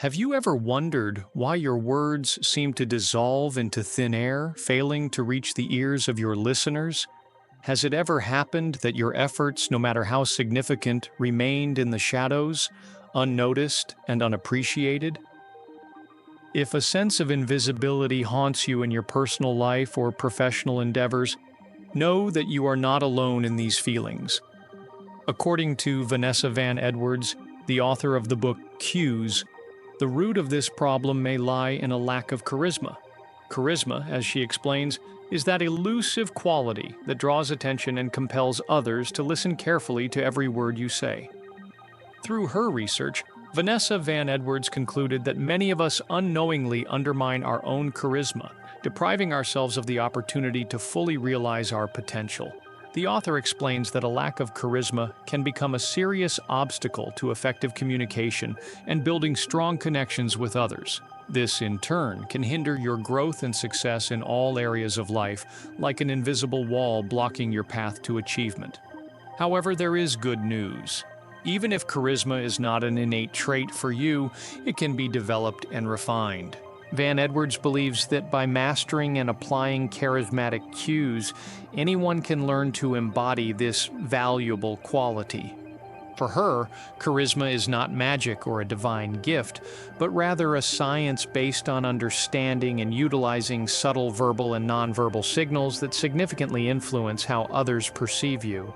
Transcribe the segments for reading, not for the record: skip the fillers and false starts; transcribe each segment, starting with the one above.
Have you ever wondered why your words seem to dissolve into thin air, failing to reach the ears of your listeners? Has it ever happened that your efforts, no matter how significant, remained in the shadows, unnoticed and unappreciated? If a sense of invisibility haunts you in your personal life or professional endeavors, know that you are not alone in these feelings. According to Vanessa Van Edwards, the author of the book Cues, the root of this problem may lie in a lack of charisma. Charisma, as she explains, is that elusive quality that draws attention and compels others to listen carefully to every word you say. Through her research, Vanessa Van Edwards concluded that many of us unknowingly undermine our own charisma, depriving ourselves of the opportunity to fully realize our potential. The author explains that a lack of charisma can become a serious obstacle to effective communication and building strong connections with others. This, in turn, can hinder your growth and success in all areas of life, like an invisible wall blocking your path to achievement. However, there is good news. Even if charisma is not an innate trait for you, it can be developed and refined. Van Edwards believes that by mastering and applying charismatic cues, anyone can learn to embody this valuable quality. For her, charisma is not magic or a divine gift, but rather a science based on understanding and utilizing subtle verbal and nonverbal signals that significantly influence how others perceive you.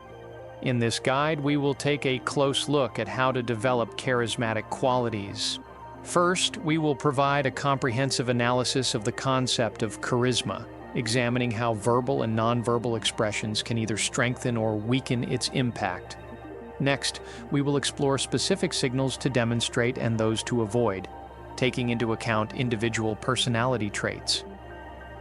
In this guide, we will take a close look at how to develop charismatic qualities. First, we will provide a comprehensive analysis of the concept of charisma, examining how verbal and nonverbal expressions can either strengthen or weaken its impact. Next, we will explore specific signals to demonstrate and those to avoid, taking into account individual personality traits.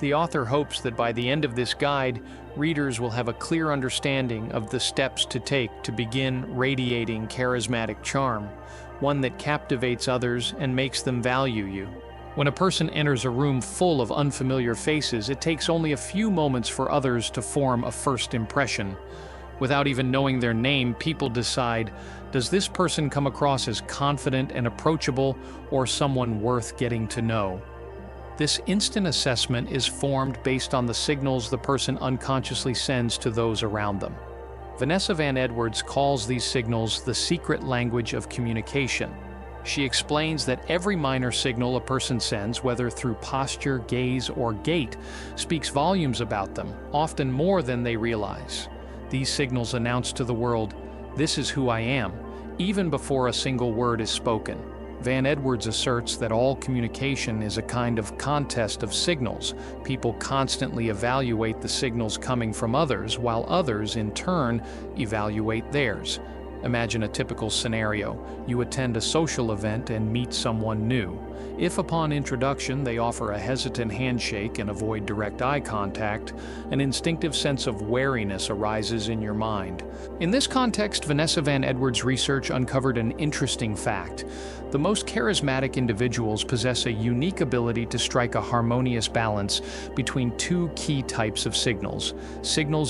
The author hopes that by the end of this guide, readers will have a clear understanding of the steps to take to begin radiating charismatic charm, one that captivates others and makes them value you. When a person enters a room full of unfamiliar faces, it takes only a few moments for others to form a first impression. Without even knowing their name, people decide, does this person come across as confident and approachable or someone worth getting to know? This instant assessment is formed based on the signals the person unconsciously sends to those around them. Vanessa Van Edwards calls these signals the secret language of communication. She explains that every minor signal a person sends, whether through posture, gaze, or gait, speaks volumes about them, often more than they realize. These signals announce to the world, "This is who I am," even before a single word is spoken. Van Edwards asserts that all communication is a kind of contest of signals. People constantly evaluate the signals coming from others, while others, in turn, evaluate theirs. Imagine a typical scenario. You attend a social event and meet someone new. If upon introduction they offer a hesitant handshake and avoid direct eye contact, an instinctive sense of wariness arises in your mind. In this context, Vanessa Van Edwards' research uncovered an interesting fact. The most charismatic individuals possess a unique ability to strike a harmonious balance between two key types of signals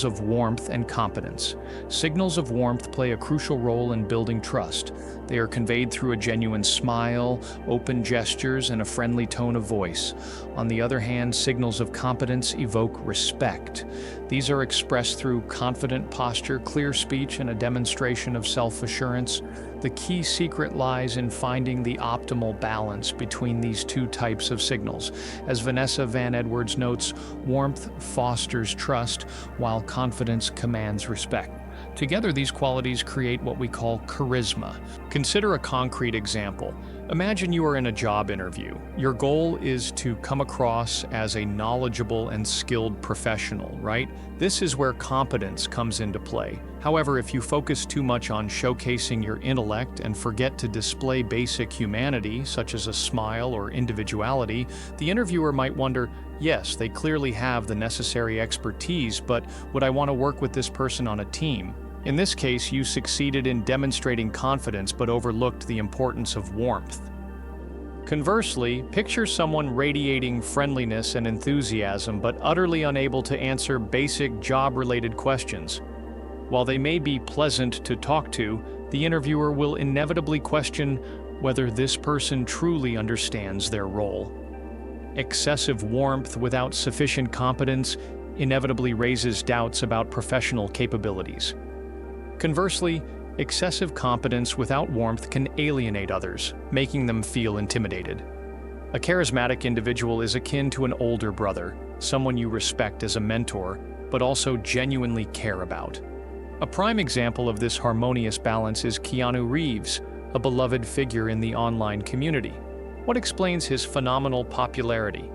of warmth and competence. Signals of warmth play a crucial role in building trust. They are conveyed through a genuine smile, open gestures, and a friendly tone of voice. On the other hand, signals of competence evoke respect. These are expressed through confident posture, clear speech, and a demonstration of self-assurance. The key secret lies in finding the optimal balance between these two types of signals. As Vanessa Van Edwards notes, warmth fosters trust, while confidence commands respect. Together, these qualities create what we call charisma. Consider a concrete example. Imagine you are in a job interview. Your goal is to come across as a knowledgeable and skilled professional, right? This is where competence comes into play. However, if you focus too much on showcasing your intellect and forget to display basic humanity, such as a smile or individuality, the interviewer might wonder, yes, they clearly have the necessary expertise, but would I want to work with this person on a team? In this case, you succeeded in demonstrating confidence but overlooked the importance of warmth. Conversely, picture someone radiating friendliness and enthusiasm but utterly unable to answer basic job-related questions. While they may be pleasant to talk to, the interviewer will inevitably question, whether this person truly understands their role. Excessive warmth without sufficient competence inevitably raises doubts about professional capabilities. Conversely, excessive competence without warmth can alienate others, making them feel intimidated. A charismatic individual is akin to an older brother, someone you respect as a mentor, but also genuinely care about. A prime example of this harmonious balance is Keanu Reeves, a beloved figure in the online community. What explains his phenomenal popularity?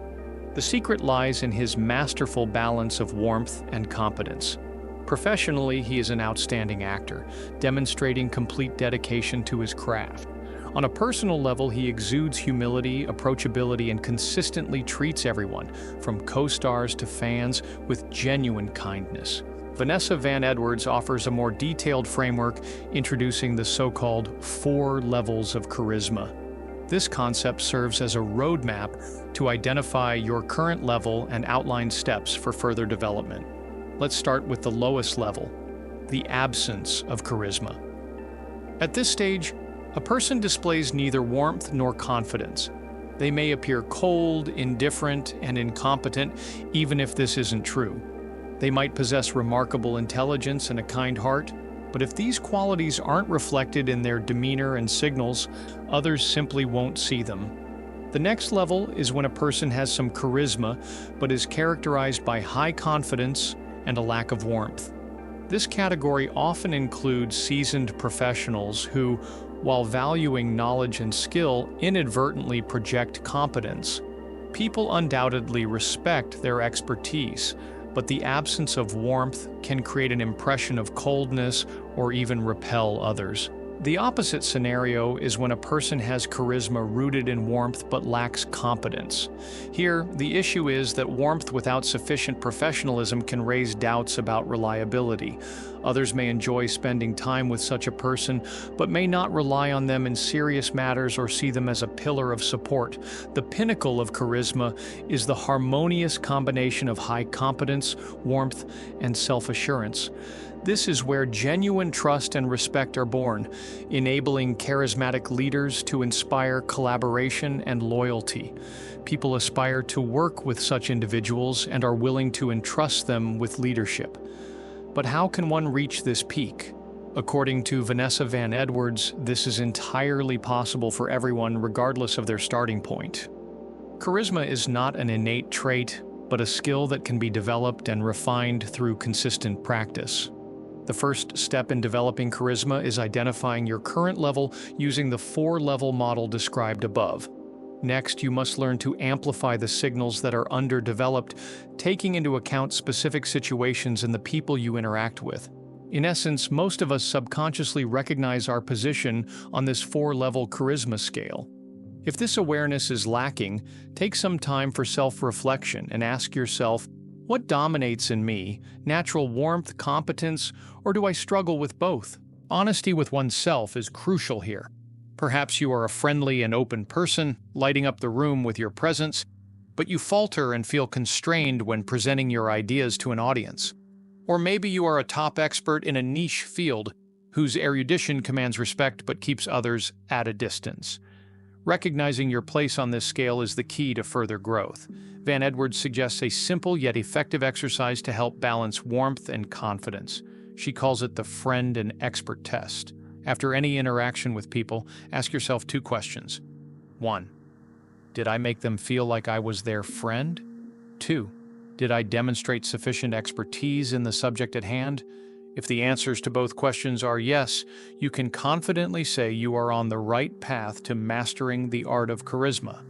The secret lies in his masterful balance of warmth and competence. Professionally, he is an outstanding actor, demonstrating complete dedication to his craft. On a personal level, he exudes humility, approachability, and consistently treats everyone, from co-stars to fans, with genuine kindness. Vanessa Van Edwards offers a more detailed framework introducing the so-called 4 levels of charisma. This concept serves as a roadmap to identify your current level and outline steps for further development. Let's start with the lowest level, the absence of charisma. At this stage, a person displays neither warmth nor confidence. They may appear cold, indifferent, and incompetent, even if this isn't true. They might possess remarkable intelligence and a kind heart, but if these qualities aren't reflected in their demeanor and signals, others simply won't see them. The next level is when a person has some charisma, but is characterized by high confidence and a lack of warmth. This category often includes seasoned professionals who, while valuing knowledge and skill, inadvertently project competence. People undoubtedly respect their expertise, but the absence of warmth can create an impression of coldness or even repel others. The opposite scenario is when a person has charisma rooted in warmth but lacks competence. Here, the issue is that warmth without sufficient professionalism can raise doubts about reliability. Others may enjoy spending time with such a person, but may not rely on them in serious matters or see them as a pillar of support. The pinnacle of charisma is the harmonious combination of high competence, warmth, and self-assurance. This is where genuine trust and respect are born, enabling charismatic leaders to inspire collaboration and loyalty. People aspire to work with such individuals and are willing to entrust them with leadership. But how can one reach this peak? According to Vanessa Van Edwards, this is entirely possible for everyone regardless of their starting point. Charisma is not an innate trait, but a skill that can be developed and refined through consistent practice. The first step in developing charisma is identifying your current level using the 4-level model described above. Next, you must learn to amplify the signals that are underdeveloped, taking into account specific situations and the people you interact with. In essence, most of us subconsciously recognize our position on this 4-level charisma scale. If this awareness is lacking, take some time for self-reflection and ask yourself, what dominates in me, natural warmth, competence, or do I struggle with both? Honesty with oneself is crucial here. Perhaps you are a friendly and open person, lighting up the room with your presence, but you falter and feel constrained when presenting your ideas to an audience. Or maybe you are a top expert in a niche field, whose erudition commands respect but keeps others at a distance. Recognizing your place on this scale is the key to further growth. Van Edwards suggests a simple yet effective exercise to help balance warmth and confidence. She calls it the friend and expert test. After any interaction with people, ask yourself 2 questions. 1. Did I make them feel like I was their friend? 2. Did I demonstrate sufficient expertise in the subject at hand? If the answers to both questions are yes, you can confidently say you are on the right path to mastering the art of charisma.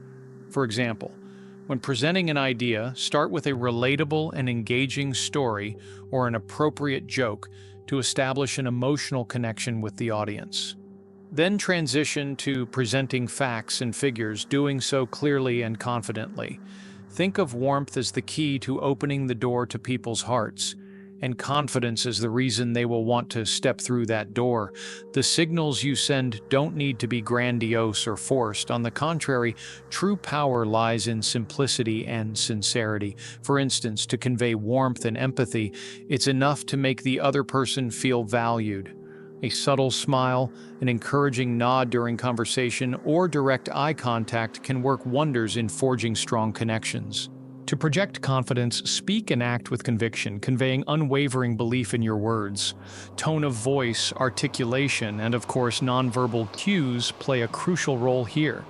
For example, when presenting an idea, start with a relatable and engaging story or an appropriate joke to establish an emotional connection with the audience. Then transition to presenting facts and figures, doing so clearly and confidently. Think of warmth as the key to opening the door to people's hearts, and confidence is the reason they will want to step through that door. The signals you send don't need to be grandiose or forced. On the contrary, true power lies in simplicity and sincerity. For instance, to convey warmth and empathy, it's enough to make the other person feel valued. A subtle smile, an encouraging nod during conversation, or direct eye contact can work wonders in forging strong connections. To project confidence, speak and act with conviction, conveying unwavering belief in your words. Tone of voice, articulation, and of course nonverbal cues play a crucial role here.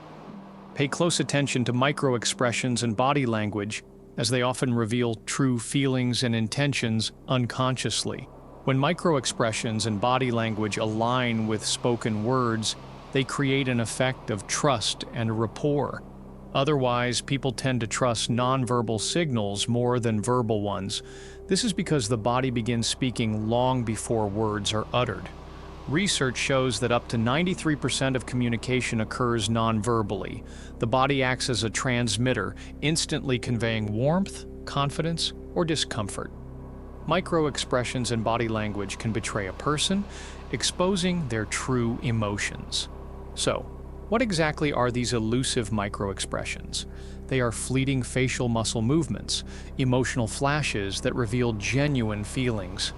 Pay close attention to micro-expressions and body language, as they often reveal true feelings and intentions unconsciously. When micro-expressions and body language align with spoken words, they create an effect of trust and rapport. Otherwise, people tend to trust nonverbal signals more than verbal ones. This is because the body begins speaking long before words are uttered. Research shows that up to 93% of communication occurs nonverbally. The body acts as a transmitter, instantly conveying warmth, confidence, or discomfort. Micro-expressions and body language can betray a person, exposing their true emotions. So, what exactly are these elusive micro-expressions? They are fleeting facial muscle movements, emotional flashes that reveal genuine feelings.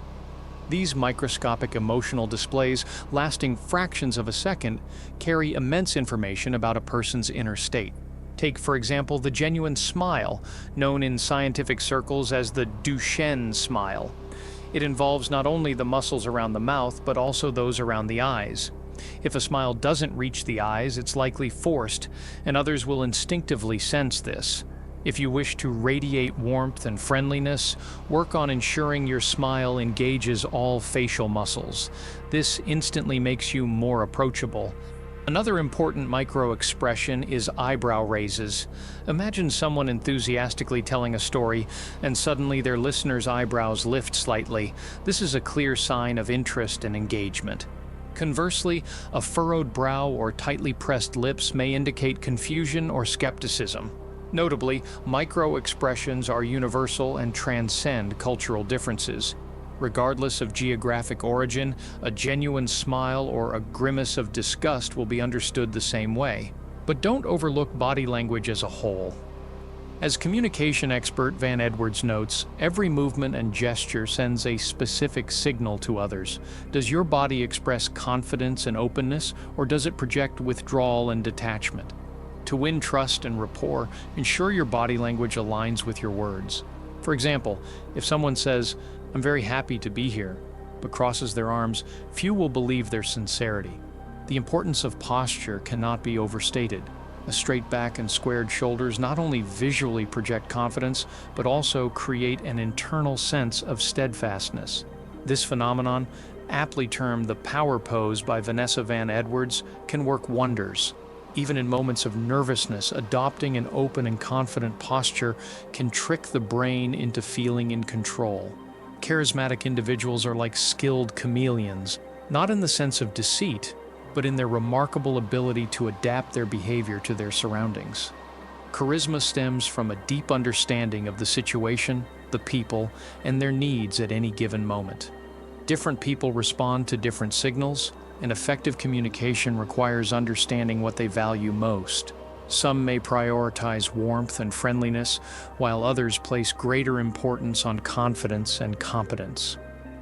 These microscopic emotional displays, lasting fractions of a second, carry immense information about a person's inner state. Take, for example, the genuine smile, known in scientific circles as the Duchenne smile. It involves not only the muscles around the mouth, but also those around the eyes. If a smile doesn't reach the eyes, it's likely forced, and others will instinctively sense this. If you wish to radiate warmth and friendliness, work on ensuring your smile engages all facial muscles. This instantly makes you more approachable. Another important micro-expression is eyebrow raises. Imagine someone enthusiastically telling a story, and suddenly their listener's eyebrows lift slightly. This is a clear sign of interest and engagement. Conversely, a furrowed brow or tightly pressed lips may indicate confusion or skepticism. Notably, micro-expressions are universal and transcend cultural differences. Regardless of geographic origin, a genuine smile or a grimace of disgust will be understood the same way. But don't overlook body language as a whole. As communication expert Van Edwards notes, every movement and gesture sends a specific signal to others. Does your body express confidence and openness, or does it project withdrawal and detachment? To win trust and rapport, ensure your body language aligns with your words. For example, if someone says, "I'm very happy to be here," but crosses their arms, few will believe their sincerity. The importance of posture cannot be overstated. A straight back and squared shoulders not only visually project confidence, but also create an internal sense of steadfastness. This phenomenon, aptly termed the power pose by Vanessa Van Edwards, can work wonders. Even in moments of nervousness, adopting an open and confident posture can trick the brain into feeling in control. Charismatic individuals are like skilled chameleons, not in the sense of deceit, but in their remarkable ability to adapt their behavior to their surroundings. Charisma stems from a deep understanding of the situation, the people, and their needs at any given moment. Different people respond to different signals, and effective communication requires understanding what they value most. Some may prioritize warmth and friendliness, while others place greater importance on confidence and competence.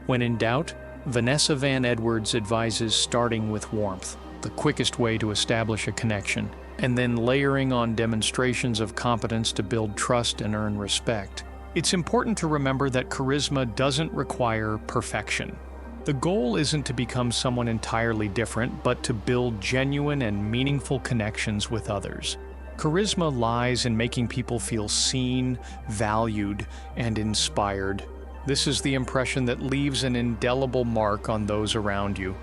When in doubt, Vanessa Van Edwards advises starting with warmth, the quickest way to establish a connection, and then layering on demonstrations of competence to build trust and earn respect. It's important to remember that charisma doesn't require perfection. The goal isn't to become someone entirely different, but to build genuine and meaningful connections with others. Charisma lies in making people feel seen, valued, and inspired. This is the impression that leaves an indelible mark on those around you.